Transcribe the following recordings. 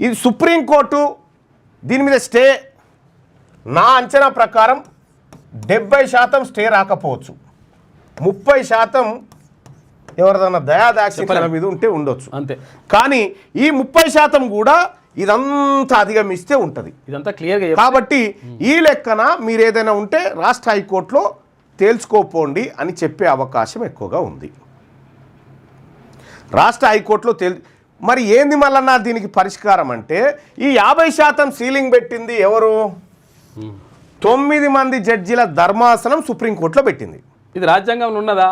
ఇది సుప్రీంకోర్టు దీని మీద స్టే నా అంచనా ప్రకారం 70% స్టే రాకపోవచ్చు, 30% ఎవరిదన్నా దయాదాక్షిణ్యాల మీద ఉంటే ఉండొచ్చు అంతే. కానీ ఈ 30% కూడా ఇదంతా అధిగమిస్తే ఉంటుంది. ఇదంతా క్లియర్గా కాబట్టి ఈ లెక్కన మీరు ఏదైనా ఉంటే రాష్ట్ర హైకోర్టులో తేల్చుకోపోండి అని చెప్పే అవకాశం ఎక్కువగా ఉంది. రాష్ట్ర హైకోర్టులో మరి ఏంది మళ్ళన్నా దీనికి పరిష్కారం అంటే ఈ 50% సీలింగ్ పెట్టింది ఎవరు? 9 మంది జడ్జిల ధర్మాసనం సుప్రీంకోర్టులో పెట్టింది. ఇది రాజ్యాంగంలో ఉన్నదా?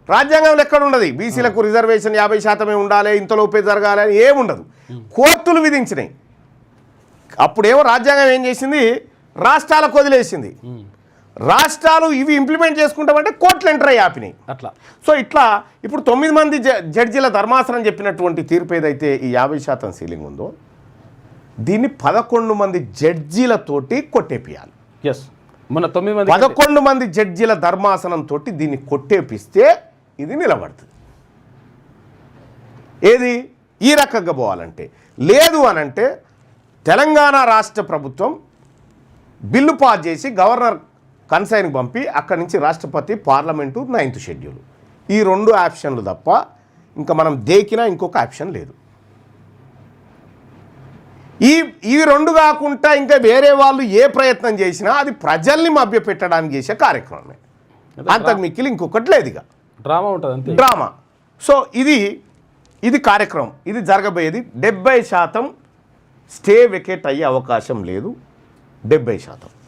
రాజ్యాంగంలో ఎక్కడ ఉండదు. బీసీలకు రిజర్వేషన్ 50% ఉండాలి, ఇంతలోపే జరగాలి అని ఏముండదు. కోర్టులు విధించినాయి. అప్పుడేమో రాజ్యాంగం ఏం చేసింది? రాష్ట్రాలకు వదిలేసింది. రాష్ట్రాలు ఇవి ఇంప్లిమెంట్ చేసుకుంటామంటే కోర్టులు ఎంటర్ అయ్యి ఆపినాయి. అట్లా సో ఇట్లా ఇప్పుడు 9 మంది జడ్జిల ధర్మాసనం చెప్పినటువంటి తీర్పు ఏదైతే ఈ 50% సీలింగ్ ఉందో దీన్ని 11 మంది జడ్జీలతోటి కొట్టేపియాలి. ఎస్, మన 11 మంది జడ్జీల ధర్మాసనం తోటి దీన్ని కొట్టేపిస్తే ఇది నిలబడుతుంది. ఏది ఈ రకంగా పోవాలంటే లేదు అనంటే తెలంగాణ రాష్ట్ర ప్రభుత్వం బిల్లు పాస్ చేసి గవర్నర్ కన్సైన్కి పంపి అక్కడి నుంచి రాష్ట్రపతి పార్లమెంటు 9th షెడ్యూల్ ఈ 2 ఆప్షన్లు తప్ప ఇంకా మనం దేకినా ఇంకొక ఆప్షన్ లేదు. ఈ 2 కాకుండా ఇంకా వేరే వాళ్ళు ఏ ప్రయత్నం చేసినా అది ప్రజల్ని మభ్యపెట్టడానికి చేసే కార్యక్రమమే, అంతకు మిక్కిలి ఇంకొకటి లేదు. ఇక డ్రామా ఉంటుంది అంతే, డ్రామా. సో ఇది కార్యక్రమం, ఇది జరగబోయేది. 70% స్టే వెకేట్ అయ్యే అవకాశం లేదు. 70%